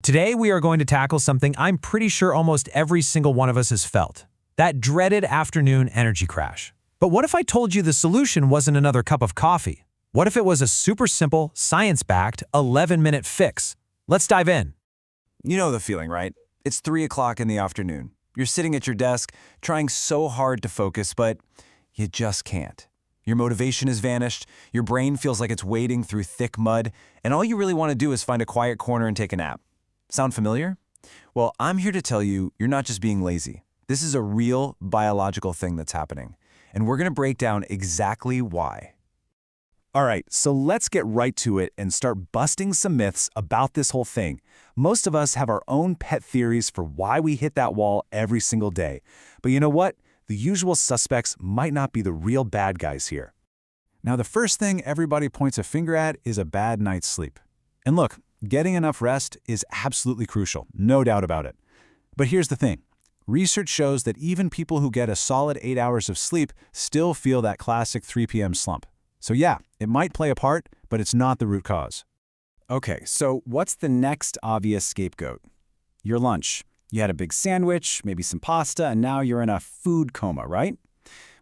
Today, we are going to tackle something I'm pretty sure almost every single one of us has felt. That dreaded afternoon energy crash. But what if I told you the solution wasn't another cup of coffee? What if it was a super simple, science-backed, 11-minute fix? Let's dive in. You know the feeling, right? It's 3 o'clock in the afternoon. You're sitting at your desk, trying so hard to focus, but you just can't. Your motivation has vanished, your brain feels like it's wading through thick mud, and all you really want to do is find a quiet corner and take a nap. Sound familiar? Well, I'm here to tell you, you're not just being lazy. This is a real biological thing that's happening, and we're going to break down exactly why. All right, so let's get right to it and start busting some myths about this whole thing. Most of us have our own pet theories for why we hit that wall every single day. But you know what? The usual suspects might not be the real bad guys here. Now, the first thing everybody points a finger at is a bad night's sleep. And look, getting enough rest is absolutely crucial, no doubt about it. But here's the thing. Research shows that even people who get a solid 8 hours of sleep still feel that classic 3 p.m. slump. So yeah, it might play a part, but it's not the root cause. Okay, so what's the next obvious scapegoat? Your lunch. You had a big sandwich, maybe some pasta, and now you're in a food coma, right?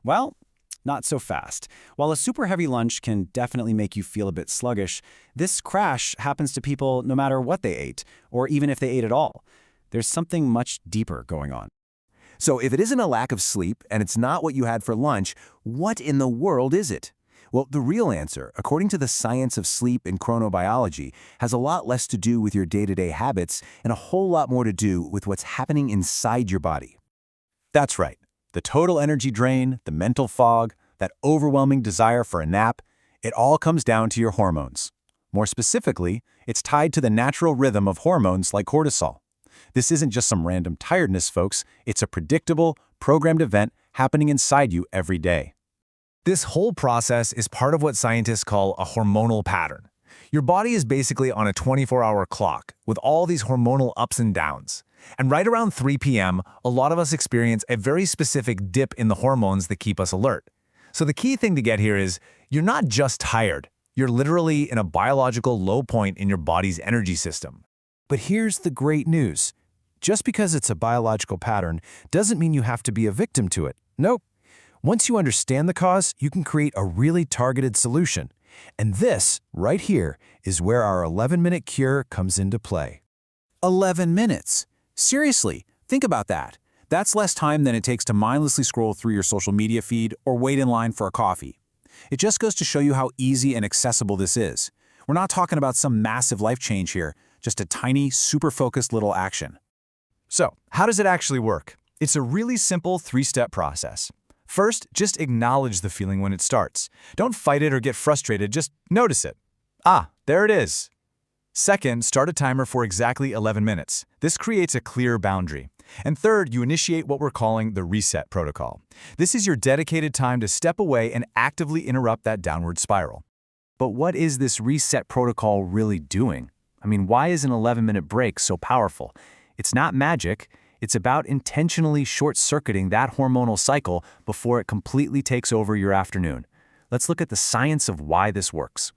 Well, not so fast. While a super heavy lunch can definitely make you feel a bit sluggish, this crash happens to people no matter what they ate, or even if they ate at all. There's something much deeper going on. So if it isn't a lack of sleep and it's not what you had for lunch, what in the world is it? Well, the real answer, according to the science of sleep and chronobiology, has a lot less to do with your day-to-day habits and a whole lot more to do with what's happening inside your body. That's right. The total energy drain, the mental fog, that overwhelming desire for a nap, it all comes down to your hormones. More specifically, it's tied to the natural rhythm of hormones like cortisol. This isn't just some random tiredness, folks. It's a predictable, programmed event happening inside you every day. This whole process is part of what scientists call a hormonal pattern. Your body is basically on a 24-hour clock with all these hormonal ups and downs. And right around 3 p.m., a lot of us experience a very specific dip in the hormones that keep us alert. So the key thing to get here is you're not just tired. You're literally in a biological low point in your body's energy system. But here's the great news. Just because it's a biological pattern doesn't mean you have to be a victim to it. Nope. Once you understand the cause, you can create a really targeted solution. And this, right here, is where our 11-minute cure comes into play. 11 minutes? Seriously, think about that. That's less time than it takes to mindlessly scroll through your social media feed or wait in line for a coffee. It just goes to show you how easy and accessible this is. We're not talking about some massive life change here, just a tiny, super focused little action. So, how does it actually work? It's a really simple 3-step process. First, just acknowledge the feeling when it starts. Don't fight it or get frustrated, just notice it. Ah, there it is. Second, start a timer for exactly 11 minutes. This creates a clear boundary. And third, you initiate what we're calling the reset protocol. This is your dedicated time to step away and actively interrupt that downward spiral. But what is this reset protocol really doing? I mean, why is an 11-minute break so powerful? It's not magic. It's about intentionally short-circuiting that hormonal cycle before it completely takes over your afternoon. Let's look at the science of why this works.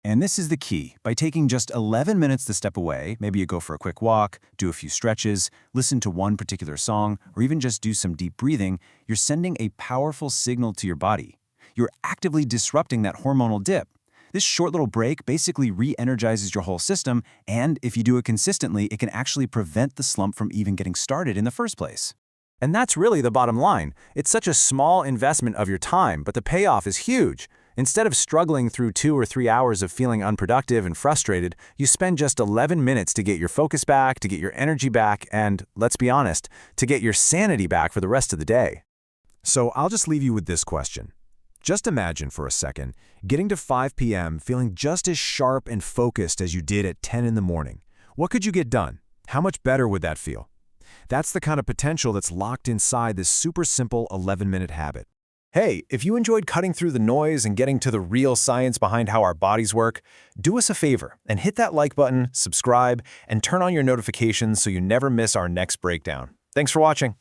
And this is the key. By taking just 11 minutes to step away, maybe you go for a quick walk, do a few stretches, listen to one particular song, or even just do some deep breathing, you're sending a powerful signal to your body. You're actively disrupting that hormonal dip. This short little break basically re-energizes your whole system, and if you do it consistently, it can actually prevent the slump from even getting started in the first place. And that's really the bottom line. It's such a small investment of your time, but the payoff is huge. Instead of struggling through 2 or 3 hours of feeling unproductive and frustrated, you spend just 11 minutes to get your focus back, to get your energy back, and, let's be honest, to get your sanity back for the rest of the day. So I'll just leave you with this question. Just imagine for a second getting to 5 p.m. feeling just as sharp and focused as you did at 10 in the morning. What could you get done? How much better would that feel? That's the kind of potential that's locked inside this super simple 11-minute habit. Hey, if you enjoyed cutting through the noise and getting to the real science behind how our bodies work, do us a favor and hit that like button, subscribe, and turn on your notifications so you never miss our next breakdown. Thanks for watching.